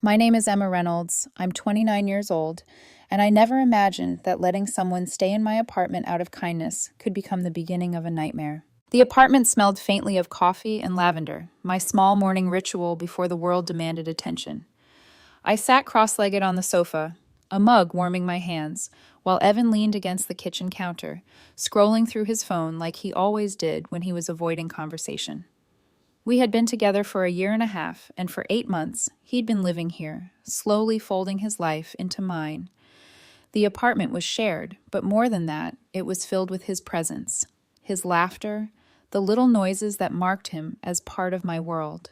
My name is Emma Reynolds. I'm 29 years old, and I never imagined that letting someone stay in my apartment out of kindness could become the beginning of a nightmare. The apartment smelled faintly of coffee and lavender, my small morning ritual before the world demanded attention. I sat cross-legged on the sofa, a mug warming my hands, while Evan leaned against the kitchen counter, scrolling through his phone like he always did when he was avoiding conversation. We had been together for a year and a half, and for 8 months, he'd been living here, slowly folding his life into mine. The apartment was shared, but more than that, it was filled with his presence, his laughter, the little noises that marked him as part of my world.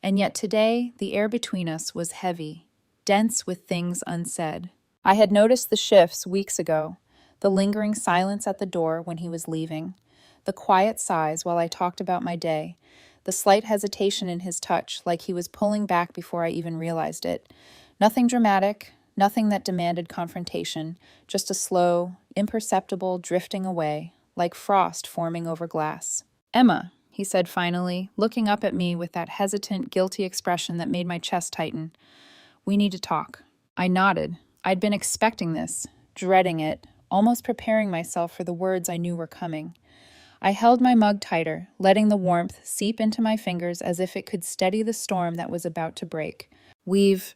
And yet today, the air between us was heavy, dense with things unsaid. I had noticed the shifts weeks ago, the lingering silence at the door when he was leaving, the quiet sighs while I talked about my day, the slight hesitation in his touch, like he was pulling back before I even realized it. Nothing dramatic, nothing that demanded confrontation, just a slow, imperceptible drifting away, like frost forming over glass. "Emma," he said finally, looking up at me with that hesitant, guilty expression that made my chest tighten. "We need to talk." I nodded. I'd been expecting this, dreading it, almost preparing myself for the words I knew were coming. I held my mug tighter, letting the warmth seep into my fingers as if it could steady the storm that was about to break. "We've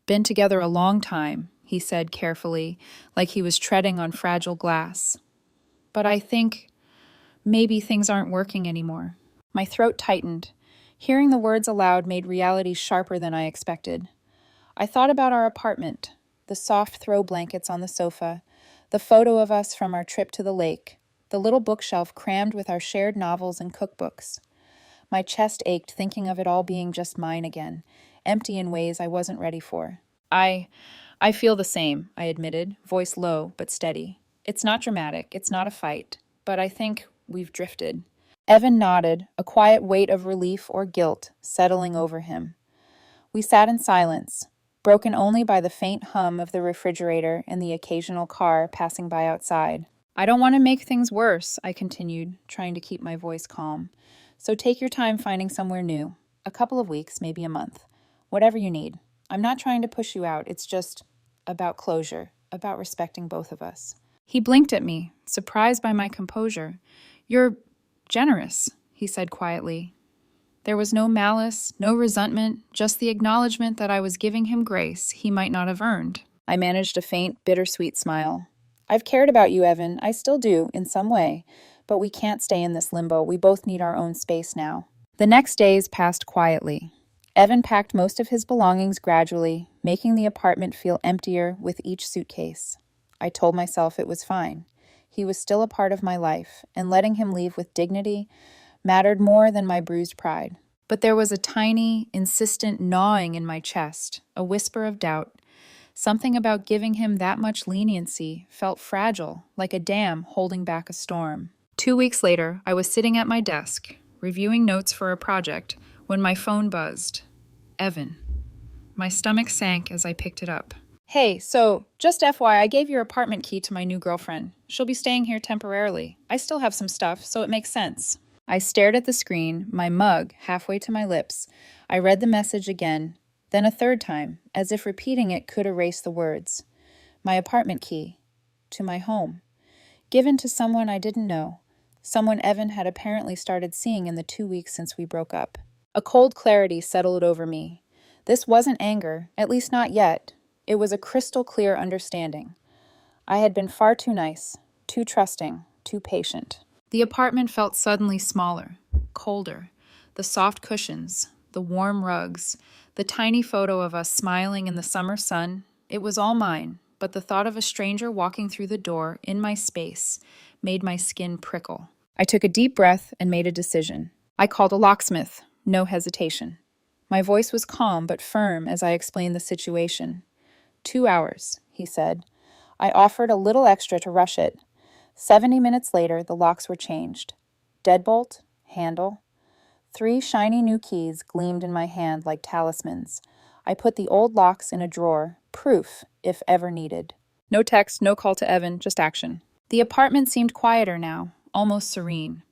been together a long time," he said carefully, like he was treading on fragile glass. "But I think maybe things aren't working anymore." My throat tightened. Hearing the words aloud made reality sharper than I expected. I thought about our apartment, the soft throw blankets on the sofa, the photo of us from our trip to the lake, the little bookshelf crammed with our shared novels and cookbooks. My chest ached thinking of it all being just mine again, empty in ways I wasn't ready for. I feel the same," I admitted, voice low but steady. "It's not dramatic, it's not a fight, but I think we've drifted." Evan nodded, a quiet weight of relief or guilt settling over him. We sat in silence, broken only by the faint hum of the refrigerator and the occasional car passing by outside. "I don't want to make things worse," I continued, trying to keep my voice calm. "So take your time finding somewhere new. A couple of weeks, maybe a month. Whatever you need. I'm not trying to push you out. It's just about closure, about respecting both of us." He blinked at me, surprised by my composure. "You're generous," he said quietly. There was no malice, no resentment, just the acknowledgement that I was giving him grace he might not have earned. I managed a faint, bittersweet smile. "I've cared about you, Evan. I still do, in some way. But we can't stay in this limbo. We both need our own space now." The next days passed quietly. Evan packed most of his belongings gradually, making the apartment feel emptier with each suitcase. I told myself it was fine. He was still a part of my life, and letting him leave with dignity mattered more than my bruised pride. But there was a tiny, insistent gnawing in my chest, a whisper of doubt. Something about giving him that much leniency felt fragile, like a dam holding back a storm. 2 weeks later, I was sitting at my desk, reviewing notes for a project, when my phone buzzed. Evan. My stomach sank as I picked it up. "Hey, so, just FYI, I gave your apartment key to my new girlfriend. She'll be staying here temporarily. I still have some stuff, so it makes sense." I stared at the screen, my mug halfway to my lips. I read the message again, then a third time, as if repeating it could erase the words. My apartment key. To my home. Given to someone I didn't know. Someone Evan had apparently started seeing in the 2 weeks since we broke up. A cold clarity settled over me. This wasn't anger, at least not yet. It was a crystal clear understanding. I had been far too nice, too trusting, too patient. The apartment felt suddenly smaller, colder. The soft cushions, the warm rugs, the tiny photo of us smiling in the summer sun, it was all mine, but the thought of a stranger walking through the door in my space made my skin prickle. I took a deep breath and made a decision. I called a locksmith, no hesitation. My voice was calm but firm as I explained the situation. 2 hours, he said. I offered a little extra to rush it. 70 minutes later, the locks were changed. Deadbolt, handle. 3 shiny new keys gleamed in my hand like talismans. I put the old locks in a drawer, proof, if ever needed. No text, no call to Evan, just action. The apartment seemed quieter now, almost serene.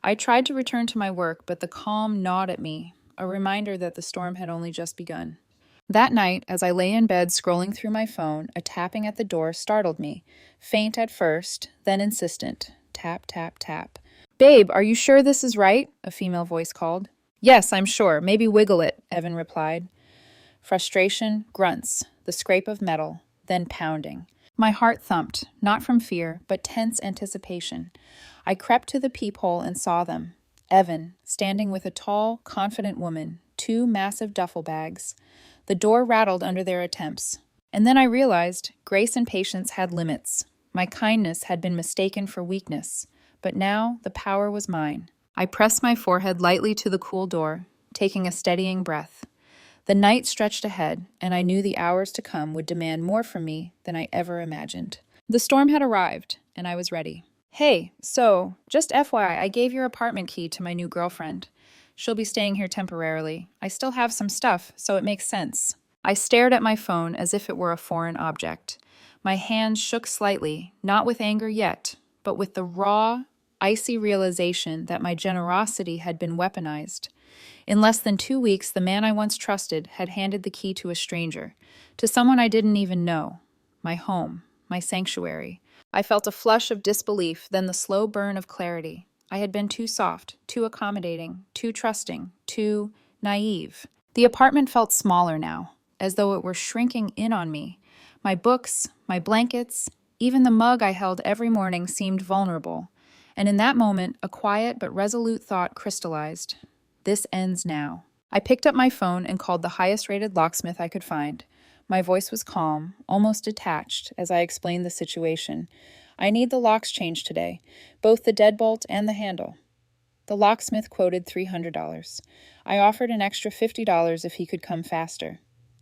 I tried to return to my work, but the calm gnawed at me, a reminder that the storm had only just begun. That night, as I lay in bed scrolling through my phone, a tapping at the door startled me. Faint at first, then insistent. Tap, tap, tap. "Babe, are you sure this is right?" a female voice called. "Yes, I'm sure. Maybe wiggle it," Evan replied. Frustration, grunts, the scrape of metal, then pounding. My heart thumped, not from fear, but tense anticipation. I crept to the peephole and saw them. Evan, standing with a tall, confident woman, 2 massive duffel bags. The door rattled under their attempts. And then I realized grace and patience had limits. My kindness had been mistaken for weakness, but now the power was mine. I pressed my forehead lightly to the cool door, taking a steadying breath. The night stretched ahead, and I knew the hours to come would demand more from me than I ever imagined. The storm had arrived, and I was ready. "Hey, so, just FYI, I gave your apartment key to my new girlfriend. She'll be staying here temporarily. I still have some stuff, so it makes sense." I stared at my phone as if it were a foreign object. My hands shook slightly, not with anger yet, but with the raw, icy realization that my generosity had been weaponized. In less than 2 weeks, the man I once trusted had handed the key to a stranger, to someone I didn't even know. My home, my sanctuary. I felt a flush of disbelief, then the slow burn of clarity. I had been too soft, too accommodating, too trusting, too naive. The apartment felt smaller now, as though it were shrinking in on me. My books, my blankets, even the mug I held every morning seemed vulnerable. And in that moment, a quiet but resolute thought crystallized. This ends now. I picked up my phone and called the highest-rated locksmith I could find. My voice was calm, almost detached, as I explained the situation. "I need the locks changed today, both the deadbolt and the handle." The locksmith quoted $300. I offered an extra $50 if he could come faster.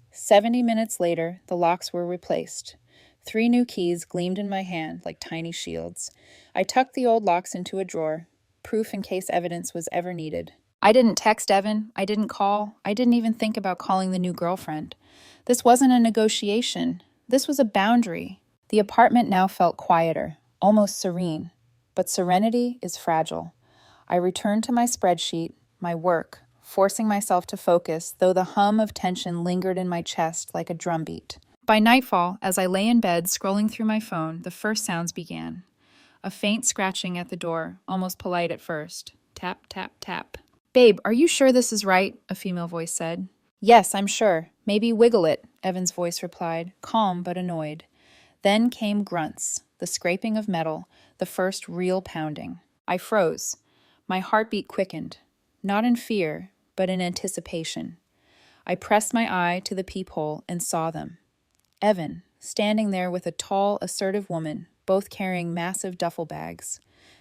70 minutes later, the locks were replaced. 3 new keys gleamed in my hand like tiny shields. I tucked the old locks into a drawer, proof in case evidence was ever needed. I didn't text Evan, I didn't call, I didn't even think about calling the new girlfriend. This wasn't a negotiation. This was a boundary. The apartment now felt quieter, almost serene. But serenity is fragile. I returned to my spreadsheet, my work, forcing myself to focus, though the hum of tension lingered in my chest like a drumbeat. By nightfall, as I lay in bed scrolling through my phone, the first sounds began. A faint scratching at the door, almost polite at first. Tap, tap, tap. "Babe, are you sure this is right?" a female voice said. "Yes, I'm sure. Maybe wiggle it," Evan's voice replied, calm but annoyed. Then came grunts, the scraping of metal, the first real pounding. I froze. My heartbeat quickened, not in fear, but in anticipation. I pressed my eye to the peephole and saw them. Evan, standing there with a tall, assertive woman, both carrying massive duffel bags.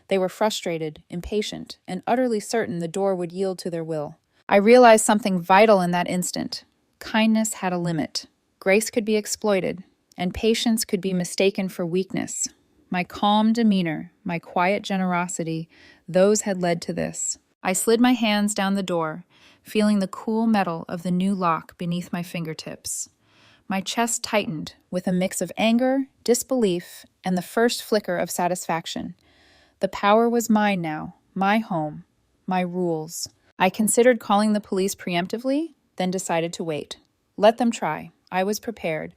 They were frustrated, impatient, and utterly certain the door would yield to their will. I realized something vital in that instant. Kindness had a limit. Grace could be exploited, and patience could be mistaken for weakness. My calm demeanor, my quiet generosity, those had led to this. I slid my hands down the door, feeling the cool metal of the new lock beneath my fingertips. My chest tightened with a mix of anger, disbelief, and the first flicker of satisfaction. The power was mine now, my home, my rules. I considered calling the police preemptively, then decided to wait. Let them try. I was prepared.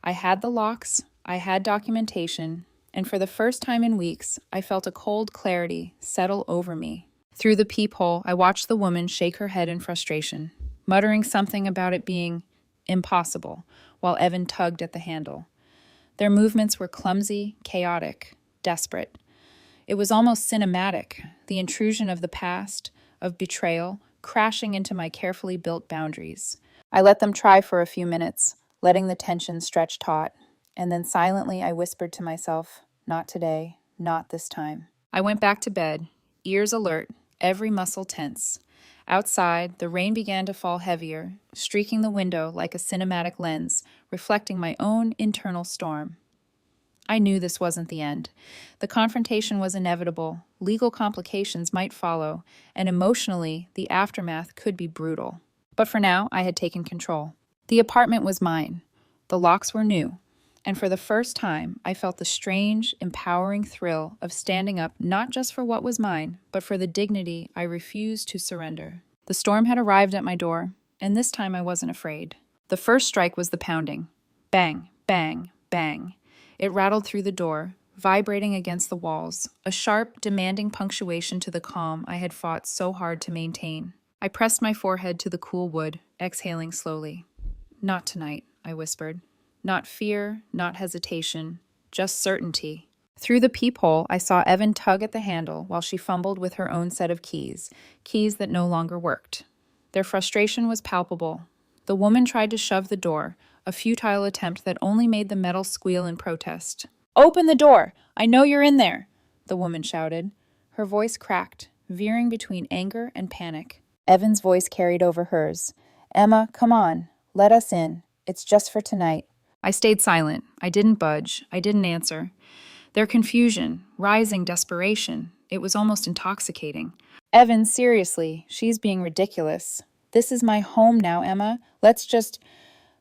I had the locks, I had documentation, and for the first time in weeks, I felt a cold clarity settle over me. Through the peephole, I watched the woman shake her head in frustration, muttering something about it being impossible, while Evan tugged at the handle. Their movements were clumsy, chaotic, desperate. It was almost cinematic, the intrusion of the past, of betrayal, crashing into my carefully built boundaries. I let them try for a few minutes, letting the tension stretch taut, and then silently I whispered to myself, "Not today, not this time." I went back to bed, ears alert, every muscle tense. Outside, the rain began to fall heavier, streaking the window like a cinematic lens, reflecting my own internal storm. I knew this wasn't the end. The confrontation was inevitable, legal complications might follow, and emotionally, the aftermath could be brutal. But for now, I had taken control. The apartment was mine. The locks were new. And for the first time, I felt the strange, empowering thrill of standing up not just for what was mine, but for the dignity I refused to surrender. The storm had arrived at my door, and this time I wasn't afraid. The first strike was the pounding. Bang, bang, bang. It rattled through the door, vibrating against the walls, a sharp, demanding punctuation to the calm I had fought so hard to maintain. I pressed my forehead to the cool wood, exhaling slowly. "Not tonight," I whispered. Not fear, not hesitation, just certainty. Through the peephole, I saw Evan tug at the handle while she fumbled with her own set of keys that no longer worked. Their frustration was palpable. The woman tried to shove the door, a futile attempt that only made the metal squeal in protest. "Open the door! I know you're in there!" the woman shouted. Her voice cracked, veering between anger and panic. Evan's voice carried over hers. "Emma, come on. Let us in. It's just for tonight." I stayed silent. I didn't budge. I didn't answer. Their confusion, rising desperation, it was almost intoxicating. "Evan, seriously, she's being ridiculous. This is my home now, Emma. Let's just—"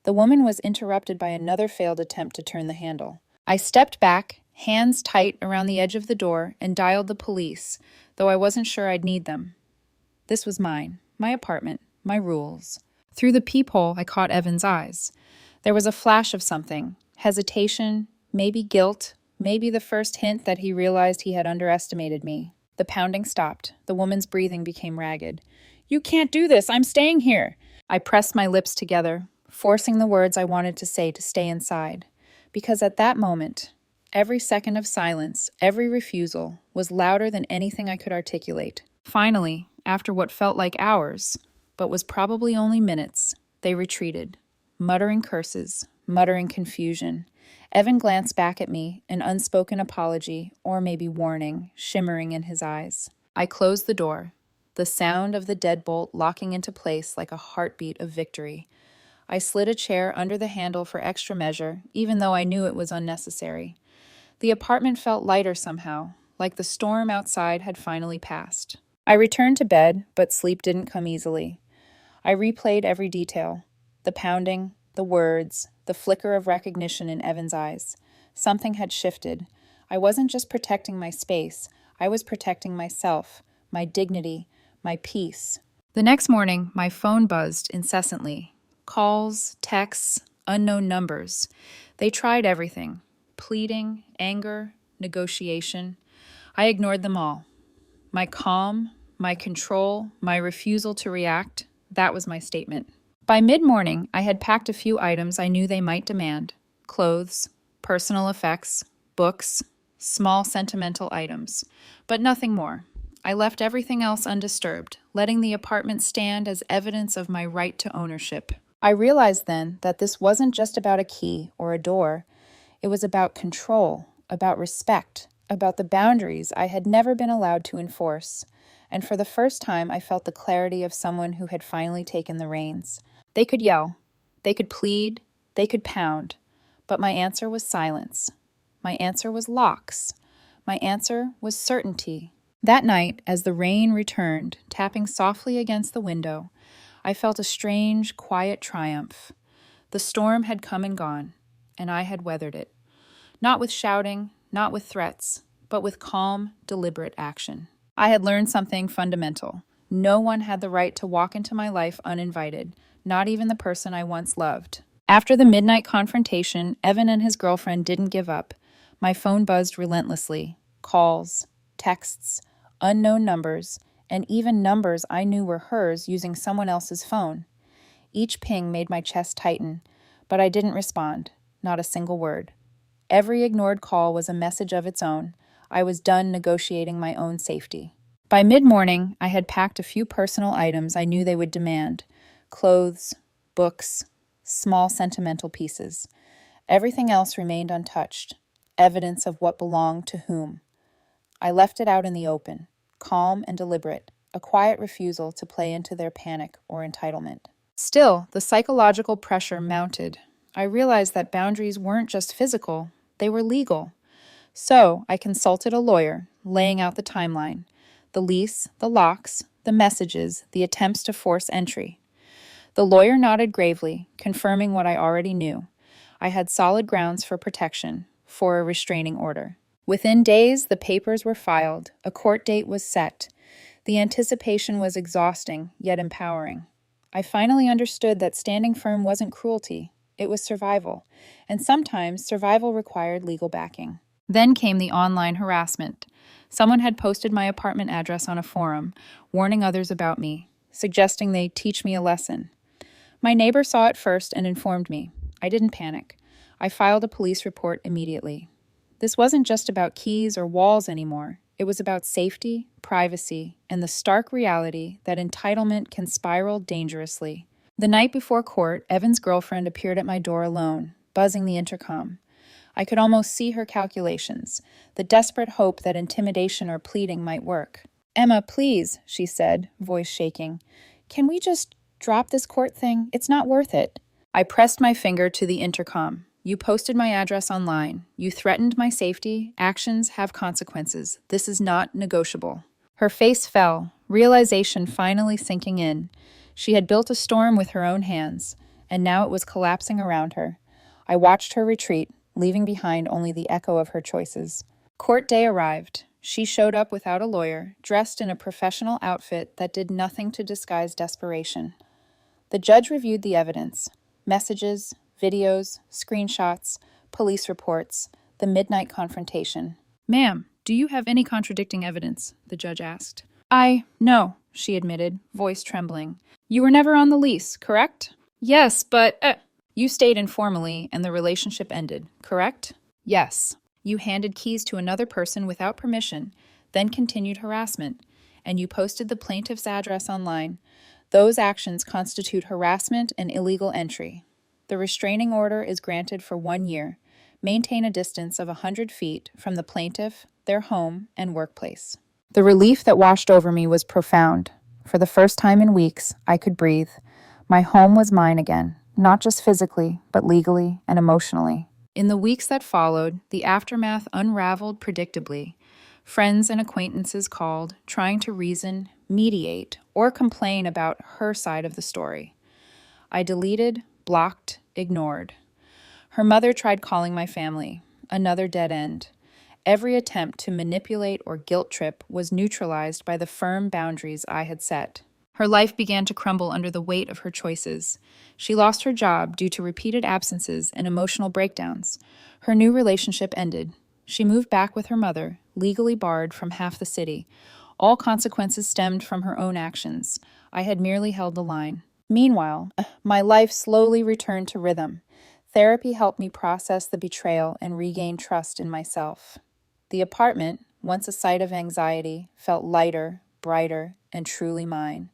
The woman was interrupted by another failed attempt to turn the handle. I stepped back, hands tight around the edge of the door, and dialed the police, though I wasn't sure I'd need them. This was mine, my apartment, my rules. Through the peephole, I caught Evan's eyes. There was a flash of something, hesitation, maybe guilt, maybe the first hint that he realized he had underestimated me. The pounding stopped. The woman's breathing became ragged. "You can't do this! I'm staying here!" I pressed my lips together, forcing the words I wanted to say to stay inside. Because at that moment, every second of silence, every refusal, was louder than anything I could articulate. Finally, after what felt like hours, but was probably only minutes, they retreated, muttering curses, muttering confusion. Evan glanced back at me, an unspoken apology, or maybe warning, shimmering in his eyes. I closed the door, the sound of the deadbolt locking into place like a heartbeat of victory. I slid a chair under the handle for extra measure, even though I knew it was unnecessary. The apartment felt lighter somehow, like the storm outside had finally passed. I returned to bed, but sleep didn't come easily. I replayed every detail. The pounding, the words, the flicker of recognition in Evan's eyes. Something had shifted. I wasn't just protecting my space. I was protecting myself, my dignity, my peace. The next morning, my phone buzzed incessantly. Calls, texts, unknown numbers. They tried everything. Pleading, anger, negotiation. I ignored them all. My calm, my control, my refusal to react, that was my statement. By mid-morning, I had packed a few items I knew they might demand. Clothes, personal effects, books, small sentimental items, but nothing more. I left everything else undisturbed, letting the apartment stand as evidence of my right to ownership. I realized then that this wasn't just about a key or a door. It was about control, about respect, about the boundaries I had never been allowed to enforce. And for the first time, I felt the clarity of someone who had finally taken the reins. They could yell, they could plead, they could pound, but my answer was silence. My answer was locks. My answer was certainty. That night, as the rain returned, tapping softly against the window, I felt a strange, quiet triumph. The storm had come and gone, and I had weathered it. Not with shouting, not with threats, but with calm, deliberate action. I had learned something fundamental. No one had the right to walk into my life uninvited, not even the person I once loved. After the midnight confrontation, Evan and his girlfriend didn't give up. My phone buzzed relentlessly. Calls, texts, unknown numbers, and even numbers I knew were hers using someone else's phone. Each ping made my chest tighten, but I didn't respond, not a single word. Every ignored call was a message of its own. I was done negotiating my own safety. By mid-morning, I had packed a few personal items I knew they would demand. Clothes, books, small sentimental pieces. Everything else remained untouched, evidence of what belonged to whom. I left it out in the open, calm and deliberate, a quiet refusal to play into their panic or entitlement. Still, the psychological pressure mounted. I realized that boundaries weren't just physical, they were legal. So I consulted a lawyer, laying out the timeline, the lease, the locks, the messages, the attempts to force entry. The lawyer nodded gravely, confirming what I already knew. I had solid grounds for protection, for a restraining order. Within days, the papers were filed, a court date was set. The anticipation was exhausting, yet empowering. I finally understood that standing firm wasn't cruelty, it was survival, and sometimes survival required legal backing. Then came the online harassment. Someone had posted my apartment address on a forum, warning others about me, suggesting they teach me a lesson. My neighbor saw it first and informed me. I didn't panic. I filed a police report immediately. This wasn't just about keys or walls anymore. It was about safety, privacy, and the stark reality that entitlement can spiral dangerously. The night before court, Evan's girlfriend appeared at my door alone, buzzing the intercom. I could almost see her calculations, the desperate hope that intimidation or pleading might work. "Emma, please," she said, voice shaking. "Can we just drop this court thing? It's not worth it." I pressed my finger to the intercom. "You posted my address online. You threatened my safety. Actions have consequences. This is not negotiable." Her face fell, realization finally sinking in. She had built a storm with her own hands, and now it was collapsing around her. I watched her retreat, leaving behind only the echo of her choices. Court day arrived. She showed up without a lawyer, dressed in a professional outfit that did nothing to disguise desperation. The judge reviewed the evidence: messages, videos, screenshots, police reports, the midnight confrontation. "Ma'am, do you have any contradicting evidence?" the judge asked. No, she admitted, voice trembling. "You were never on the lease, correct?" "Yes, but, You stayed informally and the relationship ended, correct?" "Yes." "You handed keys to another person without permission, then continued harassment, and you posted the plaintiff's address online. Those actions constitute harassment and illegal entry. The restraining order is granted for 1 year. Maintain a distance of 100 feet from the plaintiff, their home, and workplace." The relief that washed over me was profound. For the first time in weeks, I could breathe. My home was mine again, not just physically, but legally and emotionally. In the weeks that followed, the aftermath unraveled predictably. Friends and acquaintances called, trying to reason, mediate, or complain about her side of the story. I deleted, blocked, ignored. Her mother tried calling my family. Another dead end. Every attempt to manipulate or guilt trip was neutralized by the firm boundaries I had set. Her life began to crumble under the weight of her choices. She lost her job due to repeated absences and emotional breakdowns. Her new relationship ended. She moved back with her mother, legally barred from half the city. All consequences stemmed from her own actions. I had merely held the line. Meanwhile, my life slowly returned to rhythm. Therapy helped me process the betrayal and regain trust in myself. The apartment, once a site of anxiety, felt lighter, brighter, and truly mine.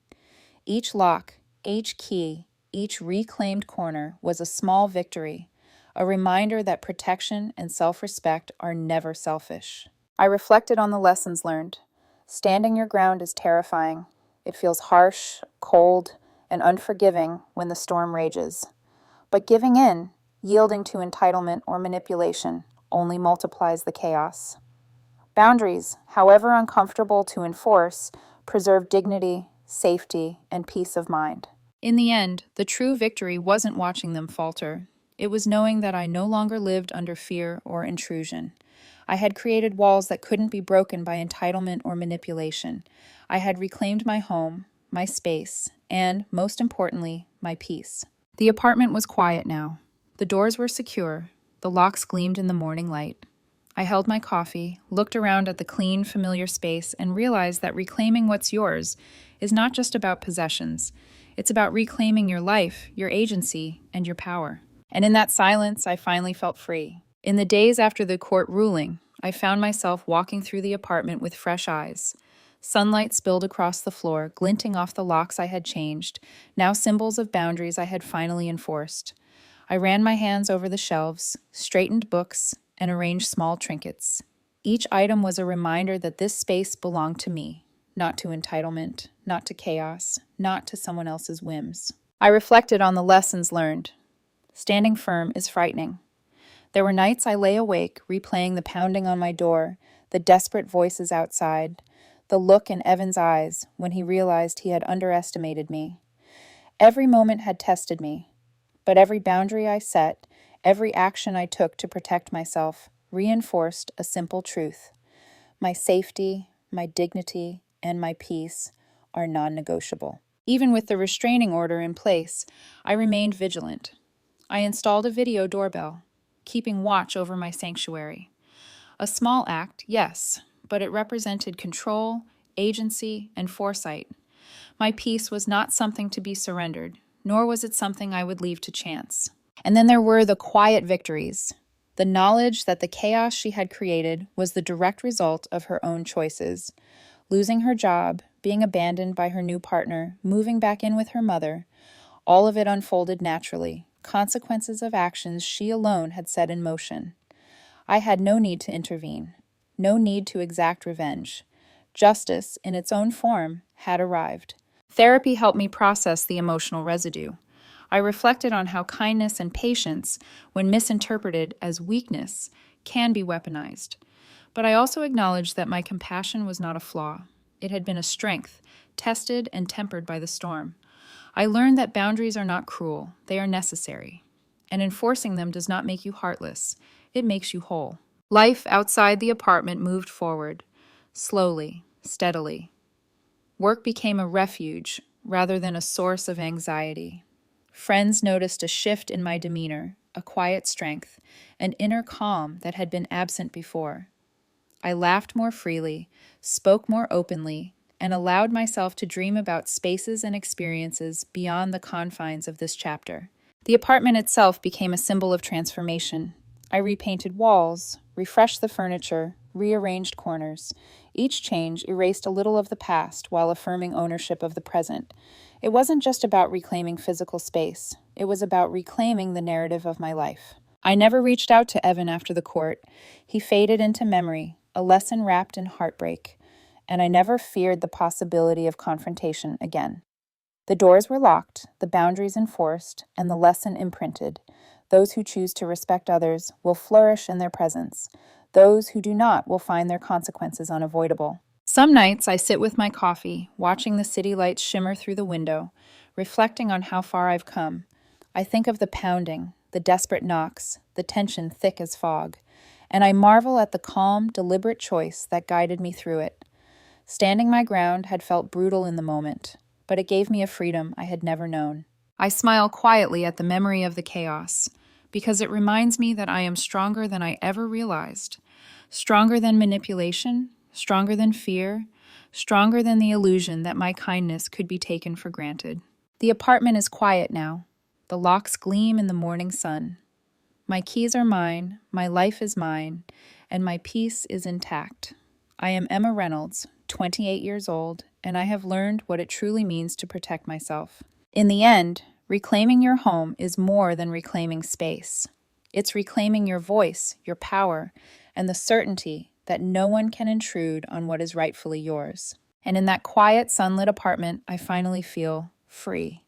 Each lock, each key, each reclaimed corner was a small victory, a reminder that protection and self-respect are never selfish. I reflected on the lessons learned. Standing your ground is terrifying. It feels harsh, cold, and unforgiving when the storm rages. But giving in, yielding to entitlement or manipulation, only multiplies the chaos. Boundaries, however uncomfortable to enforce, preserve dignity, safety, and peace of mind. In the end, the true victory wasn't watching them falter. It was knowing that I no longer lived under fear or intrusion. I had created walls that couldn't be broken by entitlement or manipulation. I had reclaimed my home, my space, and, most importantly, my peace. The apartment was quiet now. The doors were secure. The locks gleamed in the morning light. I held my coffee, looked around at the clean, familiar space, and realized that reclaiming what's yours is not just about possessions. It's about reclaiming your life, your agency, and your power. And in that silence, I finally felt free. In the days after the court ruling, I found myself walking through the apartment with fresh eyes. Sunlight spilled across the floor, glinting off the locks I had changed, now symbols of boundaries I had finally enforced. I ran my hands over the shelves, straightened books, and arranged small trinkets. Each item was a reminder that this space belonged to me, not to entitlement, not to chaos, not to someone else's whims. I reflected on the lessons learned. Standing firm is frightening. There were nights I lay awake, replaying the pounding on my door, the desperate voices outside, the look in Evan's eyes when he realized he had underestimated me. Every moment had tested me, but every boundary I set, every action I took to protect myself, reinforced a simple truth. My safety, my dignity, and my peace are non-negotiable. Even with the restraining order in place, I remained vigilant. I installed a video doorbell, keeping watch over my sanctuary. A small act, yes, but it represented control, agency, and foresight. My peace was not something to be surrendered, nor was it something I would leave to chance. And then there were the quiet victories. The knowledge that the chaos she had created was the direct result of her own choices. Losing her job, being abandoned by her new partner, moving back in with her mother, all of it unfolded naturally, consequences of actions she alone had set in motion. I had no need to intervene, no need to exact revenge. Justice, in its own form, had arrived. Therapy helped me process the emotional residue. I reflected on how kindness and patience, when misinterpreted as weakness, can be weaponized. But I also acknowledged that my compassion was not a flaw. It had been a strength, tested and tempered by the storm. I learned that boundaries are not cruel, they are necessary. And enforcing them does not make you heartless, it makes you whole. Life outside the apartment moved forward, slowly, steadily. Work became a refuge rather than a source of anxiety. Friends noticed a shift in my demeanor, a quiet strength, an inner calm that had been absent before. I laughed more freely, spoke more openly, and allowed myself to dream about spaces and experiences beyond the confines of this chapter. The apartment itself became a symbol of transformation. I repainted walls, refreshed the furniture, rearranged corners. Each change erased a little of the past while affirming ownership of the present. It wasn't just about reclaiming physical space. It was about reclaiming the narrative of my life. I never reached out to Evan after the court. He faded into memory, a lesson wrapped in heartbreak, and I never feared the possibility of confrontation again. The doors were locked, the boundaries enforced, and the lesson imprinted. Those who choose to respect others will flourish in their presence. Those who do not will find their consequences unavoidable. Some nights I sit with my coffee, watching the city lights shimmer through the window, reflecting on how far I've come. I think of the pounding, the desperate knocks, the tension thick as fog, and I marvel at the calm, deliberate choice that guided me through it. Standing my ground had felt brutal in the moment, but it gave me a freedom I had never known. I smile quietly at the memory of the chaos, because it reminds me that I am stronger than I ever realized, stronger than manipulation, stronger than fear, stronger than the illusion that my kindness could be taken for granted. The apartment is quiet now. The locks gleam in the morning sun. My keys are mine, my life is mine, and my peace is intact. I am Emma Reynolds, 28 years old, and I have learned what it truly means to protect myself. In the end, reclaiming your home is more than reclaiming space. It's reclaiming your voice, your power, and the certainty that no one can intrude on what is rightfully yours. And in that quiet, sunlit apartment, I finally feel free.